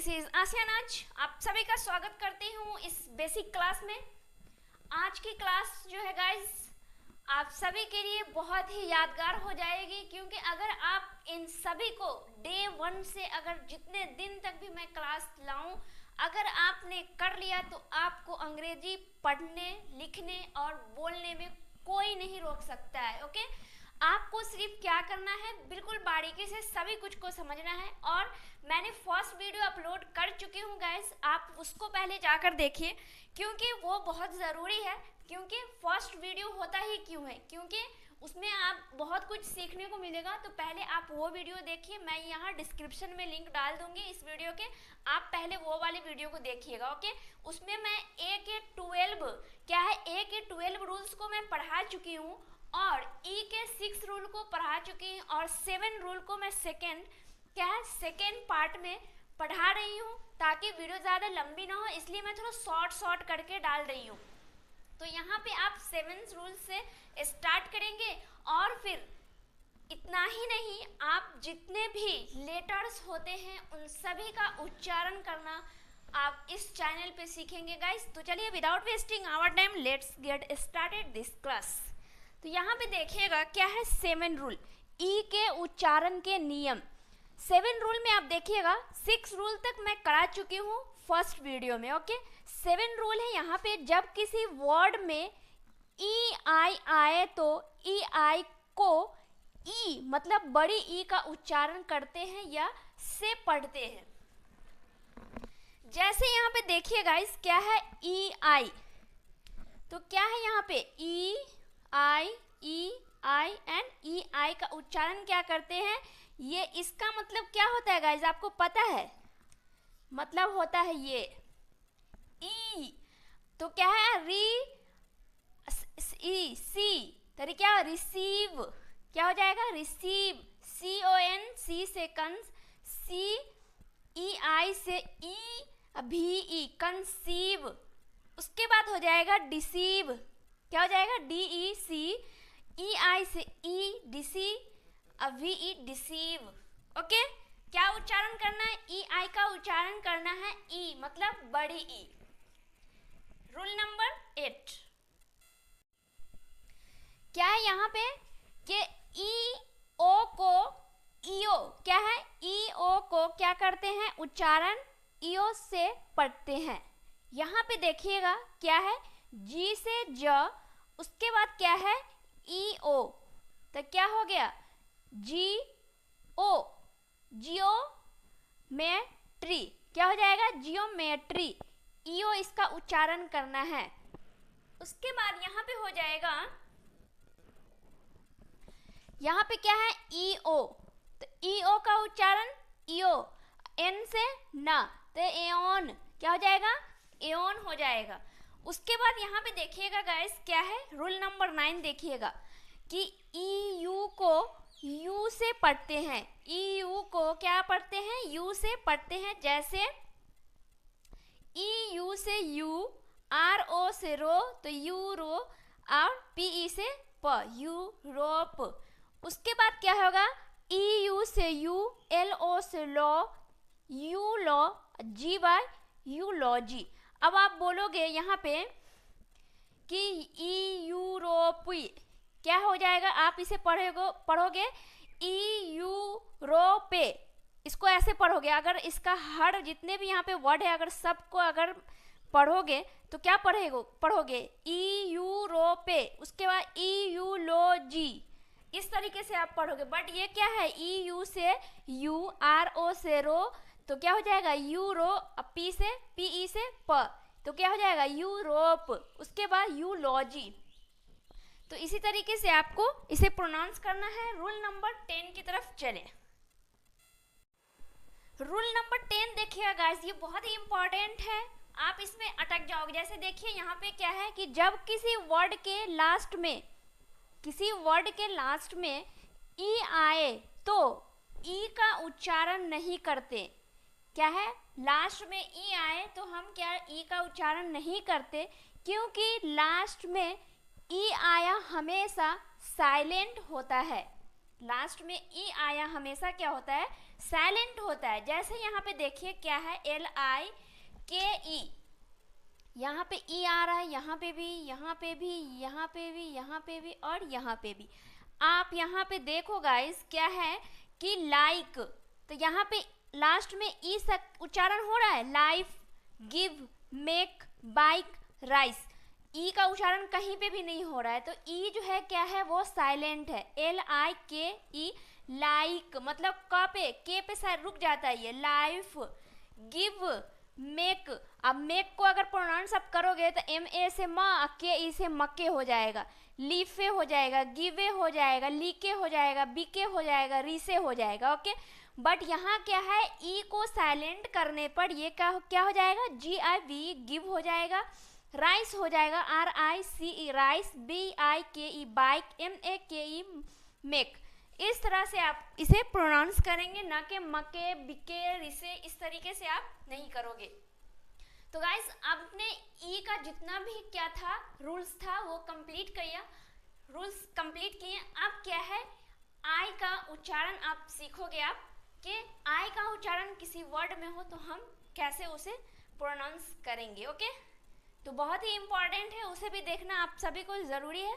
This is आसियानाज। आप सभी का स्वागत करती हूँ इस बेसिक क्लास में। आज की क्लास जो है गाइस आप सभी के लिए बहुत ही यादगार हो जाएगी, क्योंकि अगर आप इन सभी को डे 1 से अगर जितने दिन तक भी मैं क्लास लाऊं, अगर आपने कर लिया तो आपको अंग्रेजी पढ़ने, लिखने और बोलने में कोई नहीं रोक सकता है। ओके, आपको सिर्फ क्या करना है, बिल्कुल बारीकी से सभी कुछ को समझना है। और मैंने फर्स्ट वीडियो अपलोड कर चुकी हूँ गाइस, आप उसको पहले जाकर देखिए, क्योंकि वो बहुत ज़रूरी है। क्योंकि फर्स्ट वीडियो होता ही क्यों है, क्योंकि उसमें आप बहुत कुछ सीखने को मिलेगा। तो पहले आप वो वीडियो देखिए, मैं यहाँ डिस्क्रिप्शन में लिंक डाल दूंगी इस वीडियो के, आप पहले वो वाली वीडियो को देखिएगा। ओके, उसमें मैं ए के 12 रूल्स को मैं पढ़ा चुकी हूँ और ई के 6 रूल को पढ़ा चुकी हूँ और 7 रूल को मैं सेकेंड पार्ट में पढ़ा रही हूँ, ताकि वीडियो ज़्यादा लंबी ना हो, इसलिए मैं थोड़ा शॉर्ट करके डाल रही हूँ। तो यहाँ पे आप 7 रूल से स्टार्ट करेंगे और फिर इतना ही नहीं, आप जितने भी लेटर्स होते हैं उन सभी का उच्चारण करना आप इस चैनल पे सीखेंगे गाइस। तो चलिए without wasting our time let's get started this class. तो यहाँ पे देखिएगा क्या है 7 रूल, ई के उच्चारण के नियम। 7 रूल में आप देखिएगा 6 रूल तक मैं करा चुकी हूँ फर्स्ट वीडियो में। ओके, 7 रूल है यहाँ पे, जब किसी वर्ड में ई आई आए तो ई आई को ई मतलब बड़ी ई का उच्चारण करते हैं या से पढ़ते हैं। जैसे यहाँ पे देखिए गाइस क्या है ई आई, तो क्या है यहाँ पे ई आई एंड ई आई का उच्चारण क्या करते हैं, ये इसका मतलब क्या होता है गाइस आपको पता है? मतलब होता है ये ई, तो क्या है सी, तरी क्या रिसीव, क्या हो जाएगा रिसीव, CON से कंस, CEI से VE कंसीव। उसके बाद हो जाएगा डिसीव, क्या हो जाएगा DEC, EI से DC, VE डिसीव। ओके, क्या उच्चारण करना है? EI का उच्चारण करना है ई मतलब बड़ी ई। रूल नंबर 8 क्या है यहाँ पे कि EO को EO क्या है, EO को क्या करते हैं उच्चारण EO से पढ़ते हैं। यहाँ पे देखिएगा क्या है G से ज, उसके बाद क्या है EO, तो क्या हो गया जियोमेट्री, क्या हो जाएगा जियोमेट्री, EO इसका उच्चारण करना है। उसके बाद यहाँ पे हो जाएगा, यहाँ पे क्या है EO, तो EO का उच्चारण EO, N से ना, तो एओन, क्या हो जाएगा एओन हो जाएगा। उसके बाद यहाँ पे देखिएगा गाइस क्या है रूल नंबर 9 देखिएगा कि EU को U से पढ़ते हैं, EU को क्या पढ़ते हैं U से पढ़ते हैं। जैसे EU से U, RO से रो, तो यूरो, और PE से प, यूरोप। उसके बाद क्या होगा EU से U, LO से लो, यू लो, यूलॉजी। अब आप बोलोगे यहाँ पे कि यूरोपी, क्या हो जाएगा, आप इसे पढ़ोगे यूरोपे, इसको ऐसे पढ़ोगे। अगर इसका हर जितने भी यहाँ पे वर्ड है अगर सबको अगर पढ़ोगे तो क्या पढ़ोगे यूरोपे, उसके बाद यूलॉजी, इस तरीके से आप पढ़ोगे। बट ये क्या है EU से U, RO से रो, तो क्या हो जाएगा यूरो, PE से प, तो क्या हो जाएगा यूरोप, उसके बाद यूलॉजी। तो इसी तरीके से आपको इसे प्रोनाउंस करना है। रूल नंबर 10 की तरफ चलें। रूल नंबर 10 देखिएगा गाइस, ये बहुत ही इंपॉर्टेंट है, आप इसमें अटक जाओगे। जैसे देखिए यहाँ पे क्या है कि जब किसी वर्ड के लास्ट में ई आए तो ई का उच्चारण नहीं करते। क्या है, लास्ट में ई आए तो हम क्या ई का उच्चारण नहीं करते, क्योंकि लास्ट में ई आया हमेशा साइलेंट होता है। लास्ट में ई आया हमेशा क्या होता है, साइलेंट होता है। जैसे यहाँ पे देखिए क्या है, LIKE, यहाँ पे ई आ रहा है, यहाँ पे भी, यहाँ पे भी, यहाँ पे भी, यहाँ पे भी और यहाँ पे भी। आप यहाँ पे देखो गाइस क्या है कि लाइक, तो यहाँ पे लास्ट में ई उच्चारण हो रहा है, life, give, make, bike, rice. ई का उच्चारण कहीं पे भी नहीं हो रहा है, तो ई जो है क्या है, वो साइलेंट है। LIKE, लाइक, मतलब के पे शायद रुक जाता है ये, लाइफ, गिव, मेक। अब मेक को अगर प्रोनाउंस आप करोगे तो MA से म, KE से मके हो जाएगा, लीफे हो जाएगा, गिवे हो जाएगा, लीके हो जाएगा, बीके हो जाएगा, रीसे हो जाएगा। ओके, बट यहाँ क्या है, ई को साइलेंट करने पर ये क्या हो जाएगा, GIV, गिव हो जाएगा, राइस हो जाएगा, RICE, rice, BIKE, bike, MAKE, make. इस तरह से आप इसे प्रोनाउंस करेंगे, ना कि मके, बिके, रिसे, इस तरीके से आप नहीं करोगे। तो गाइस आपने ई का जितना भी क्या था रूल्स था वो कंप्लीट किया, रूल्स कंप्लीट किए। अब क्या है, आई का उच्चारण आप सीखोगे, आप कि आई का उच्चारण किसी वर्ड में हो तो हम कैसे उसे प्रोनाउंस करेंगे। ओके, तो बहुत ही इम्पॉर्टेंट है, उसे भी देखना आप सभी को ज़रूरी है।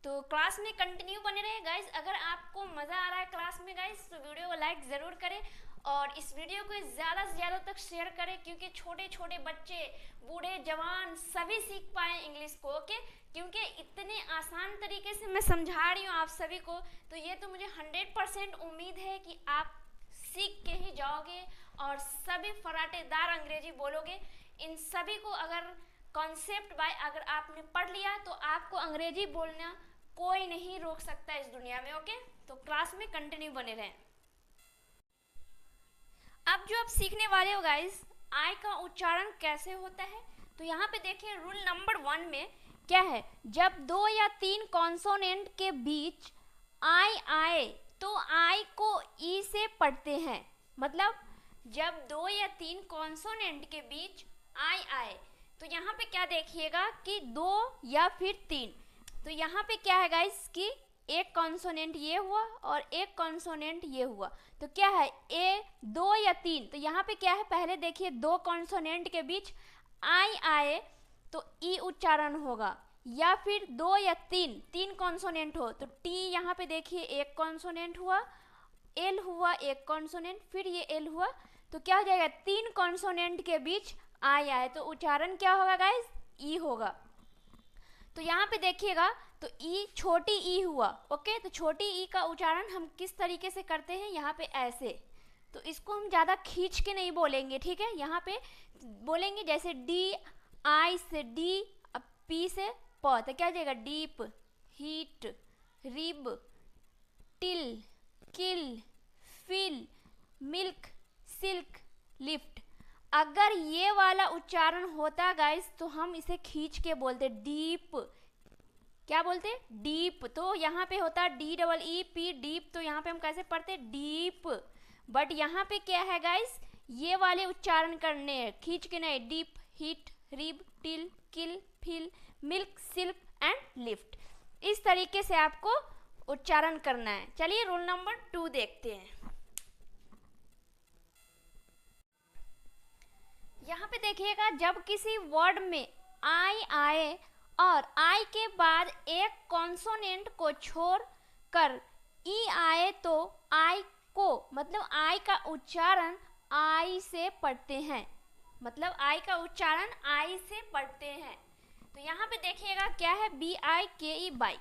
तो क्लास में कंटिन्यू बने रहे गाइस। अगर आपको मज़ा आ रहा है क्लास में गाइस तो वीडियो को लाइक ज़रूर करें और इस वीडियो को ज़्यादा से ज़्यादा तक शेयर करें, क्योंकि छोटे छोटे बच्चे, बूढ़े, जवान सभी सीख पाए इंग्लिश को। ओके, क्योंकि इतने आसान तरीके से मैं समझा रही हूँ आप सभी को, तो ये तो मुझे 100% उम्मीद है कि आप सीख के ही जाओगे और सभी फराटेदार अंग्रेजी बोलोगे। इन सभी को अगर कॉन्सेप्ट बाय अगर आपने पढ़ लिया तो आपको अंग्रेजी बोलना कोई नहीं रोक सकता इस दुनिया में। ओके, तो क्लास में कंटिन्यू बने रहें। अब जो आप सीखने वाले हो गाइस, आई का उच्चारण कैसे होता है, तो यहाँ पे देखिए रूल नंबर 1 में क्या है, जब 2 या 3 कॉन्सोनेंट के बीच आई आए तो आई को ई से पढ़ते हैं। मतलब जब 2 या 3 कॉन्सोनेंट के बीच आई आए तो यहाँ पे क्या देखिएगा कि 2 या फिर 3, तो यहाँ पे क्या है गाइस कि एक कॉन्सोनेंट ये हुआ और एक कॉन्सोनेंट ये हुआ, तो क्या है ए 2 या 3, तो यहाँ पे क्या है, पहले देखिए 2 कॉन्सोनेंट के बीच आई आए तो ई उच्चारण होगा, या फिर 2 या 3 कॉन्सोनेंट हो तो टी, यहाँ पे देखिए एक कॉन्सोनेंट हुआ, एल हुआ एक कॉन्सोनेंट, फिर ये एल हुआ, तो क्या हो जाएगा 3 कॉन्सोनेंट के बीच आई आए तो उच्चारण क्या होगा गाइस, ई होगा। तो यहाँ पे देखिएगा तो ई छोटी ई हुआ। ओके, तो छोटी ई का उच्चारण हम किस तरीके से करते हैं, यहाँ पे ऐसे, तो इसको हम ज़्यादा खींच के नहीं बोलेंगे, ठीक है, यहाँ पे बोलेंगे जैसे डी, आई से डी, पी से प, तो क्या हो जाएगा deep, heat, rib, till, kill, fill, milk, silk, lift. अगर ये वाला उच्चारण होता गाइस तो हम इसे खींच के बोलते डीप, क्या बोलते डीप, तो यहाँ पे होता DEEP डीप, तो यहाँ पे हम कैसे पढ़ते डीप, बट यहाँ पे क्या है गाइस, ये वाले उच्चारण करने हैं, खींच के नहीं, deep, heat, rib, till, kill, fill, milk, silk and lift. इस तरीके से आपको उच्चारण करना है। चलिए रूल नंबर 2 देखते हैं। यहाँ पे देखिएगा जब किसी वर्ड में आई आए और आई के बाद एक कॉन्सोनेंट को छोड़ कर ई आए तो आई को, मतलब आई का उच्चारण आई से पढ़ते हैं, मतलब आई का उच्चारण आई से पढ़ते हैं। तो यहाँ पे देखिएगा क्या है BIKE बाइक,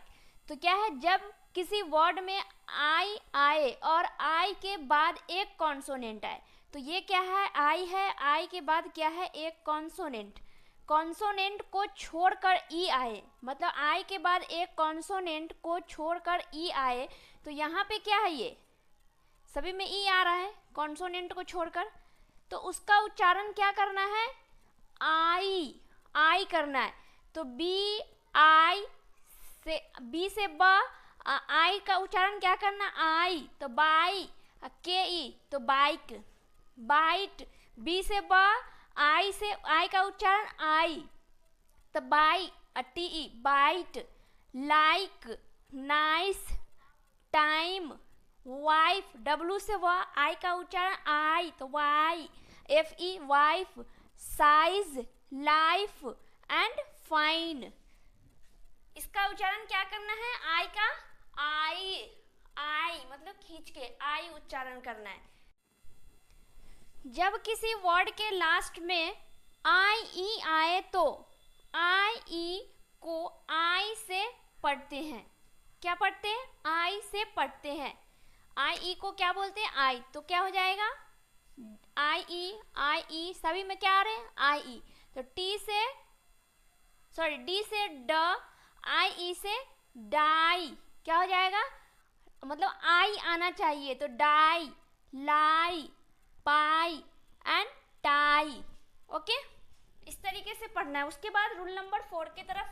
तो क्या है जब किसी वर्ड में आई आए और आई के बाद एक कॉन्सोनेंट आए, तो ये क्या है आई है, आई के बाद क्या है एक कॉन्सोनेंट, कॉन्सोनेंट को छोड़कर ई आए, मतलब आई के बाद एक कॉन्सोनेंट को छोड़कर ई आए, तो यहाँ पे क्या है, ये सभी में ई आ रहा है कॉन्सोनेंट को छोड़कर, तो उसका उच्चारण क्या करना है, आई करना है। तो बी से ब, आई का उच्चारण क्या करना आई, तो बाई, KE तो बाइक, बाइट, बी से ब, आई से आई का उच्चारण आई, तो by, TE bite, like, nice, time, wife, W से आई का उच्चारण आई तो why, FE wife, size, life and fine. इसका उच्चारण क्या करना है, आई का आई मतलब खींच के आई उच्चारण करना है। जब किसी वर्ड के लास्ट में IE आए तो IE को आई से पढ़ते हैं। क्या पढ़ते हैं, आई से पढ़ते हैं। IE को क्या बोलते हैं, आई, तो क्या हो जाएगा IE सभी में क्या आ रहे हैं IE, तो डी से ड, IE से डाई, क्या हो जाएगा, मतलब आई आना चाहिए तो die, lie, pie and tie. Okay, इस तरीके से पढ़ना है। उसके बाद रूल नंबर 4 की तरफ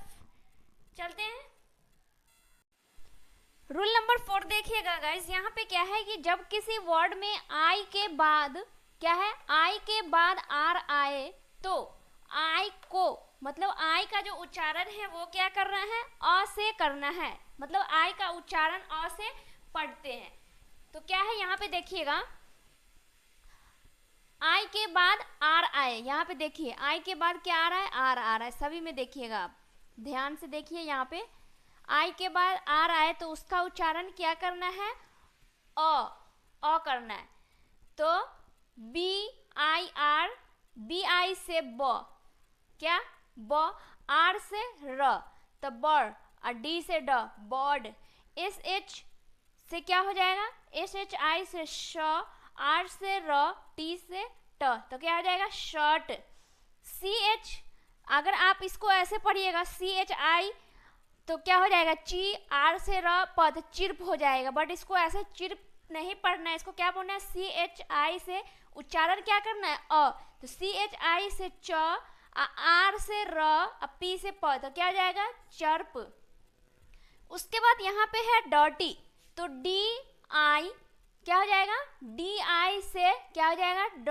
चलते हैं। रूल नंबर 4 देखिएगा गाइस, यहाँ पे क्या है कि जब किसी वर्ड में आई के बाद क्या है, आई के बाद आर आए तो आई को मतलब आई का जो उच्चारण है वो क्या करना है, अ से करना है, मतलब आई का उच्चारण अ से पढ़ते हैं। तो क्या है यहाँ पे देखिएगा, आई के बाद आर आए, यहाँ पे देखिए आई के बाद क्या आ रहा है, आर आ रहा है, सभी में देखिएगा आप ध्यान से देखिए। यहाँ पे आई के बाद आर आए तो उसका उच्चारण क्या करना है, अ करना है। तो BIR, BI से ब, क्या ब, आर से र तो बर, और डी से ड बॉड, SH से क्या हो जाएगा, SHI से श, आर से र, टी से ट, तो क्या हो जाएगा शर्ट। CH अगर आप इसको ऐसे पढ़िएगा CHI तो क्या हो जाएगा ची, आर से र पद चिर्प हो जाएगा, बट इसको ऐसे चिर्प नहीं पढ़ना है, इसको क्या बोलना है CHI से उच्चारण क्या करना है अ, तो CHI से च, आर से र, पी से प, तो क्या हो जाएगा चर्प। उसके बाद यहाँ पे है डॉटी, तो DI क्या हो जाएगा, DI से क्या हो जाएगा ड,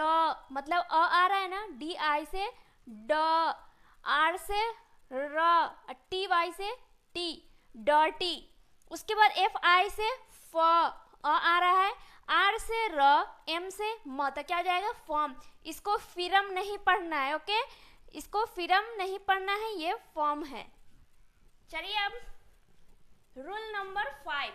मतलब अ आ रहा है ना, DI से ड, आर से र, TY से टी, डॉटी। उसके बाद FI से फ, आ रहा है, आर से र, एम से म, तो क्या हो जाएगा फॉर्म। इसको फिरम नहीं पढ़ना है, ओके, इसको फिरम नहीं पढ़ना है, ये फॉर्म है। चलिए अब रूल नंबर 5,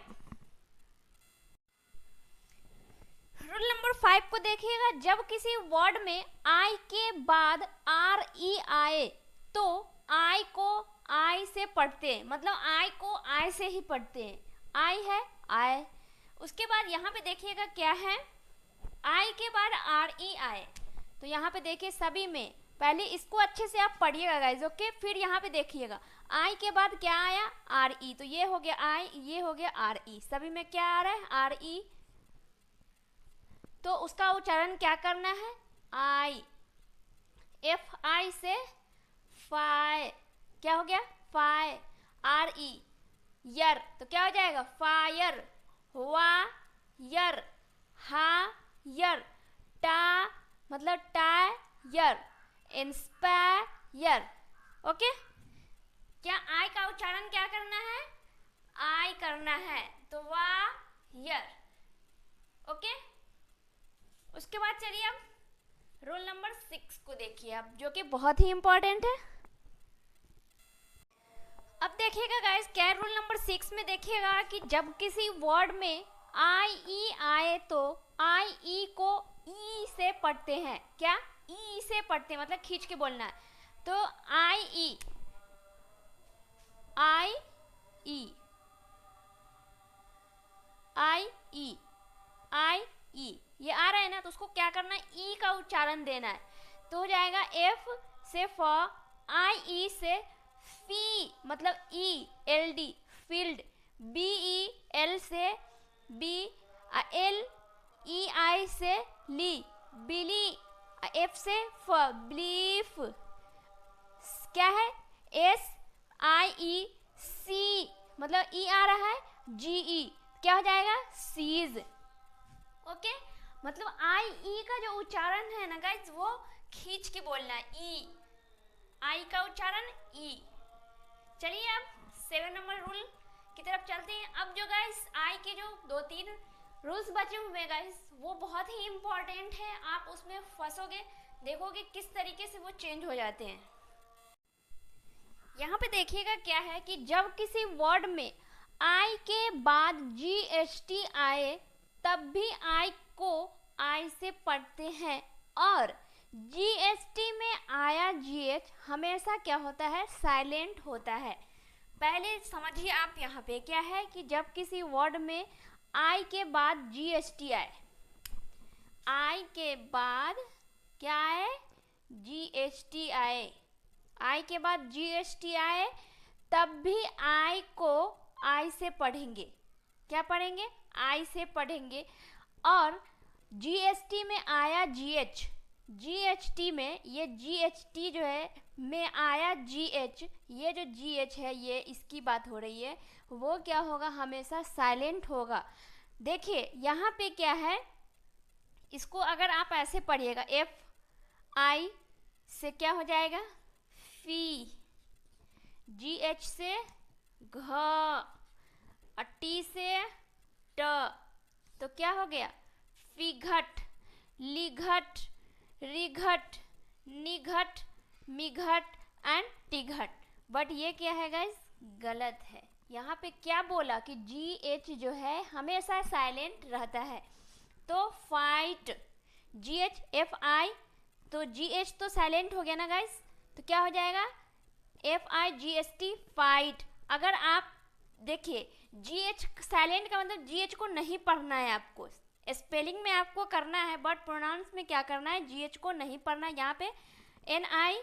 रूल नंबर 5 को देखिएगा, जब किसी वर्ड में आई के बाद RE आए तो आई को आई से पढ़ते हैं, मतलब आई को आई से ही पढ़ते हैं, आई है आई। उसके बाद यहाँ पे देखिएगा क्या है, आई के बाद RE आए तो यहाँ पे देखिए सभी में पहले इसको अच्छे से आप पढ़िएगा गाइज, ओके। फिर यहाँ पे देखिएगा आई के बाद क्या आया RE, तो ये हो गया आई, ये हो गया RE, सभी में क्या आ रहा है RE, तो उसका उच्चारण क्या करना है आई। FI से फाय, क्या हो गया फाय, RE यर, तो क्या हो जाएगा फायर, वायर, हायर, टा मतलब टायर, इंस्पायर। ओके, क्या आई का उच्चारण क्या करना है आई करना है, तो वायर। ओके, उसके बाद चलिए अब रूल नंबर 6 को देखिए आप, जो कि बहुत ही इंपॉर्टेंट है। अब देखिएगा गाइस क्या रूल नंबर 6 में देखिएगा कि जब किसी वर्ड में IE आए तो IE को ई से पढ़ते हैं, क्या ई से पढ़ते हैं, मतलब खींच के बोलना है। तो IE ये आ रहा है ना, तो उसको क्या करना है ई का उच्चारण देना है, तो हो जाएगा F से फ, IE से फी मतलब ELD फील्ड, BEL से बी, LEI से ली बिली, F से फ ब्लीफ, क्या है SIEC मतलब E आ रहा है GE, क्या हो जाएगा सीज। ओके, मतलब IE का जो उच्चारण है ना गाइस वो खींच के बोलना है, ई आई का उच्चारण ई। चलिए अब 7 नंबर रूल की तरफ चलते हैं। अब जो गाइस आई के जो 2-3 रूल्स बचे हुए गाइस, वो बहुत ही इम्पोर्टेंट है, आप उसमें फंसोगे, देखोगे किस तरीके से वो चेंज हो जाते हैं। यहाँ पे देखिएगा क्या है कि जब किसी वर्ड में आई के बाद जीएसटी आए तब भी आई को आई से पढ़ते हैं, और जीएसटी में आया जीएच हमेशा क्या होता है, साइलेंट होता है। पहले समझिए आप यहाँ पे क्या है कि जब किसी वर्ड में आई के बाद जीएसटी आए, आई के बाद क्या आए, जीएसटी आए, आई के बाद जीएसटी आए तब भी आई को आई से पढ़ेंगे, क्या पढ़ेंगे, आई से पढ़ेंगे। और जीएसटी में आया जीएच, जीएचटी में ये जीएचटी जो है में आया जीएच, ये जो जीएच है ये इसकी बात हो रही है, वो क्या होगा, हमेशा साइलेंट होगा। देखिए यहाँ पे क्या है, इसको अगर आप ऐसे पढ़िएगा, एफ आई से क्या हो जाएगा, फी, जीएच से घ, टी से ट, तो क्या हो गया, फिघट, लिघट, रिघट, निघट, मिघट एंड टिघट। बट ये क्या है गाइस, गलत है। यहाँ पे क्या बोला कि जी एच जो है हमेशा साइलेंट रहता है, तो fight, ji H F I, तो जी एच तो साइलेंट हो गया ना गाइस, तो क्या हो जाएगा, F I G S T, fight. अगर आप देखिए जी एच साइलेंट का मतलब जी एच को नहीं पढ़ना है आपको, स्पेलिंग में आपको करना है, बट प्रोनाउंस में क्या करना है, जी एच को नहीं पढ़ना है। यहाँ पे एन आई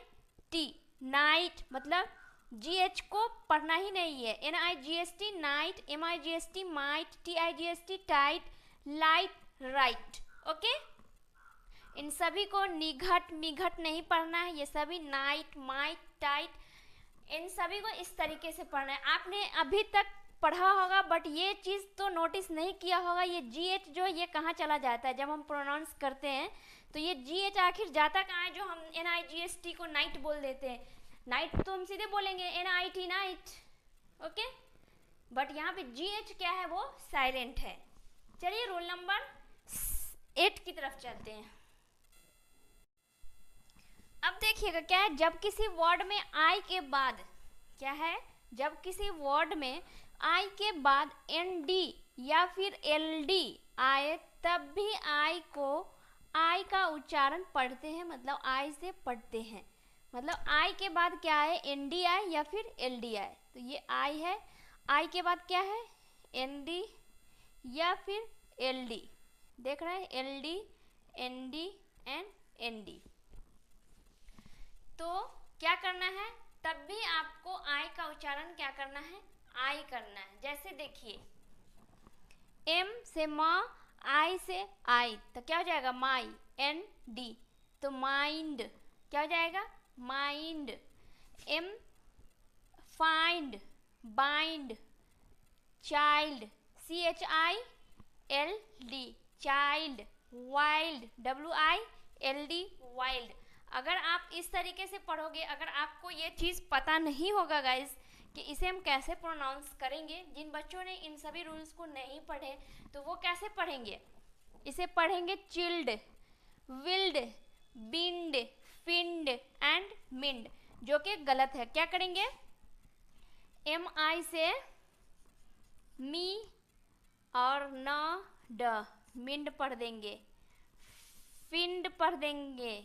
टी, नाइट, मतलब जी एच को पढ़ना ही नहीं है, N I G S T night, M I G S T might, T I G S T tight, light, right, okay. इन सभी को निघट मिघट नहीं पढ़ना है, ये सभी नाइट माइट टाइट, इन सभी को इस तरीके से पढ़ना है। आपने अभी तक पढ़ा होगा बट ये चीज़ तो नोटिस नहीं किया होगा, ये जी एच जो ये कहाँ चला जाता है जब हम प्रोनाउंस करते हैं, तो ये जी एच आखिर जाता कहाँ है, जो हम N I G S T को नाइट बोल देते हैं, नाइट तो हम सीधे बोलेंगे N I T night, okay, but यहाँ पे जी एच क्या है, वो साइलेंट है। चलिए रोल नंबर 8 की तरफ चलते हैं। अब देखिएगा क्या है, जब किसी वर्ड में आई के बाद क्या है, जब किसी वर्ड में आई के बाद एन डी या फिर एल डी आए तब भी आई को आई का उच्चारण पढ़ते हैं, मतलब आई से पढ़ते हैं। मतलब आई के बाद क्या आए, एन डी आए या फिर एल डी आए, तो ये आई है, आई के बाद क्या है, एन डी या फिर एल डी, देख रहे हैं, L D, N D and N D. तो क्या करना है, तब भी आपको आई का उच्चारण क्या करना है, आई करना है। जैसे देखिए एम से माँ, आई से आई, तो क्या हो जाएगा, माई, एन डी, तो माइंड, क्या हो जाएगा, mind. M, find, bind, child, C H I L D, child, wild, W I L D, wild. अगर आप इस तरीके से पढ़ोगे, अगर आपको ये चीज़ पता नहीं होगा गाइस कि इसे हम कैसे प्रोनाउंस करेंगे, जिन बच्चों ने इन सभी रूल्स को नहीं पढ़े तो वो कैसे पढ़ेंगे, इसे पढ़ेंगे चिल्ड, विल्ड, बिंड, फिंड एंड मिंड, जो कि गलत है। क्या करेंगे, एम आई से मी और न ड, मिंड पढ़ देंगे, फिंड पढ़ देंगे,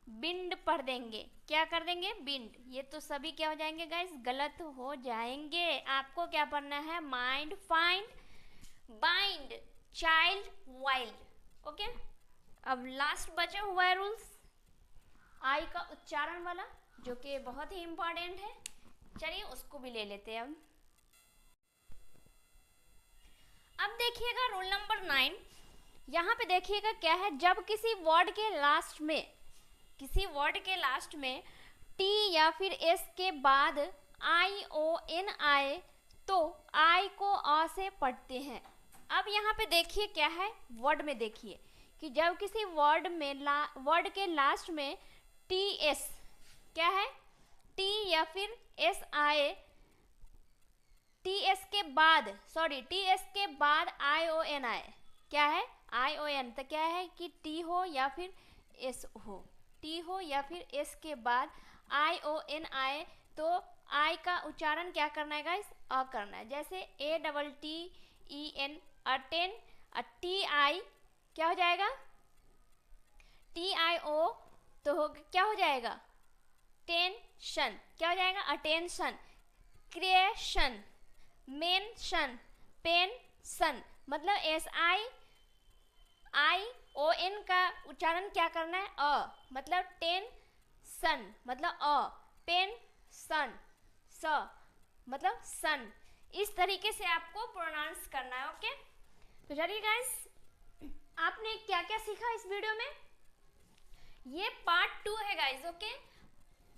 बिंड पढ़ देंगे, क्या कर देंगे, बिंड। ये तो सभी क्या हो जाएंगे गाइस, गलत हो जाएंगे। आपको क्या पढ़ना है, mind, find, bind, child, wild, okay. अब लास्ट बचा हुआ है रूल्स आई का उच्चारण वाला, जो कि बहुत ही इंपॉर्टेंट है, चलिए उसको भी ले लेते हैं। अब देखिएगा रूल नंबर 9, यहाँ पे देखिएगा क्या है, जब किसी वर्ड के लास्ट में, किसी वर्ड के लास्ट में टी या फिर एस के बाद आई ओ एन आए तो आई को अ से पढ़ते हैं। अब यहाँ पे देखिए क्या है, वर्ड में देखिए कि जब किसी वर्ड में वर्ड के लास्ट में टी एस क्या है, टी या फिर एस आए, टी एस के बाद, सॉरी टी एस के बाद आई ओ एन आए, क्या है ION, तो क्या है कि T हो या फिर S हो, T हो या फिर S के बाद ION आए तो I का उच्चारण क्या करना है गाइस, अ करना है। जैसे ATTEN अटेन, TI क्या हो जाएगा, TIO तो क्या हो जाएगा, टेंशन, क्या हो जाएगा, अटेंशन। क्रिएशन, मेंशन, पेंशन, मतलब SION का उच्चारण क्या करना है, अ, मतलब टेंशन मतलब अ, पेंशन स मतलब सन। इस तरीके से आपको प्रोनाउंस करना है। ओके, तो चलिए गाइस, आपने क्या क्या सीखा इस वीडियो में। ये पार्ट 2 है गाइस। ओके,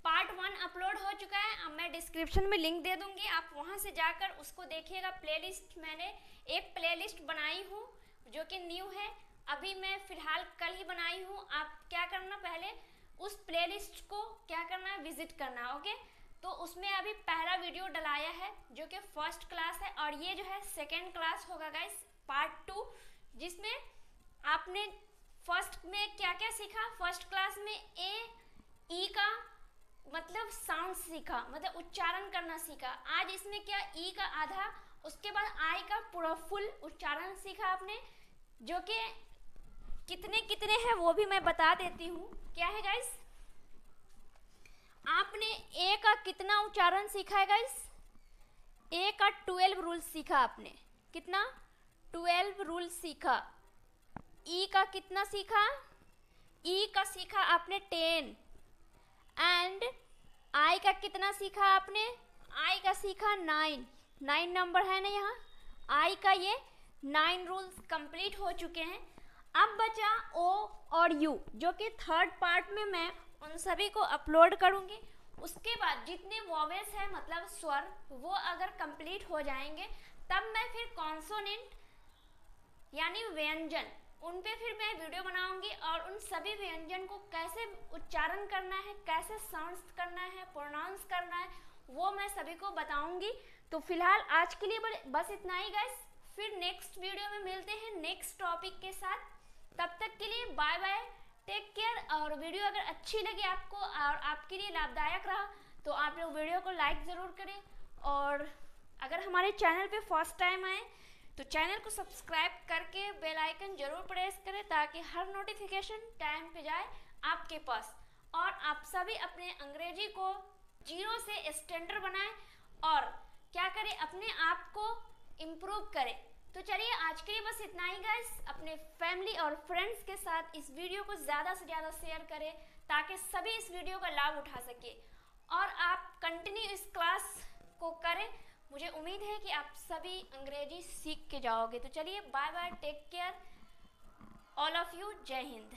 पार्ट 1 अपलोड हो चुका है, अब मैं डिस्क्रिप्शन में लिंक दे दूंगी, आप वहां से जाकर उसको देखिएगा। प्लेलिस्ट मैंने एक प्लेलिस्ट बनाई हूँ जो कि न्यू है, अभी मैं फिलहाल कल ही बनाई हूँ। आप क्या करना, पहले उस प्लेलिस्ट को क्या करना है, विजिट करना। ओके, तो उसमें अभी पहला वीडियो डलाया है जो कि फर्स्ट क्लास है, और ये जो है सेकेंड क्लास होगा गाइस, पार्ट 2, जिसमें आपने फर्स्ट में क्या क्या सीखा। फर्स्ट क्लास में ई का मतलब साउंड सीखा, मतलब उच्चारण करना सीखा। आज इसमें क्या, ई का आधा, उसके बाद आई का पूरा फुल उच्चारण सीखा आपने, जो कि कितने कितने हैं वो भी मैं बता देती हूँ। क्या है गाइस, आपने ए का कितना उच्चारण सीखा है गाइस, ए का 12 रूल सीखा आपने, कितना, 12 रूल सीखा। ई का कितना सीखा, ई का सीखा आपने 10, एंड आई का कितना सीखा आपने, आई का सीखा 9 नंबर है ना यहाँ, आई का ये 9 रूल्स कंप्लीट हो चुके हैं। अब बचा ओ और यू, जो कि थर्ड पार्ट में मैं उन सभी को अपलोड करूँगी। उसके बाद जितने वॉवेल्स हैं मतलब स्वर, वो अगर कंप्लीट हो जाएंगे तब मैं फिर कॉन्सोनेंट यानी व्यंजन, उन पे फिर मैं वीडियो बनाऊंगी, और उन सभी व्यंजन को कैसे उच्चारण करना है, कैसे साउंड्स करना है, प्रोनाउंस करना है, वो मैं सभी को बताऊंगी। तो फिलहाल आज के लिए बस इतना ही गाइस, फिर नेक्स्ट वीडियो में मिलते हैं नेक्स्ट टॉपिक के साथ। तब तक के लिए बाय बाय, टेक केयर। और वीडियो अगर अच्छी लगी आपको और आपके लिए लाभदायक रहा तो आप लोग वीडियो को लाइक ज़रूर करें, और अगर हमारे चैनल पे फर्स्ट टाइम आए तो चैनल को सब्सक्राइब करके बेल आइकन जरूर प्रेस करें, ताकि हर नोटिफिकेशन टाइम पे जाए आपके पास, और आप सभी अपने अंग्रेजी को 0 से स्टैंडर्ड बनाएं और क्या करें, अपने आप को इम्प्रूव करें। तो चलिए आज के लिए बस इतना ही गाइस, अपने फैमिली और फ्रेंड्स के साथ इस वीडियो को ज़्यादा से ज़्यादा शेयर करें ताकि सभी इस वीडियो का लाभ उठा सके, और आप कंटिन्यू इस क्लास को करें। मुझे उम्मीद है कि आप सभी अंग्रेजी सीख के जाओगे। तो चलिए bye bye, take care all of you, जय हिंद।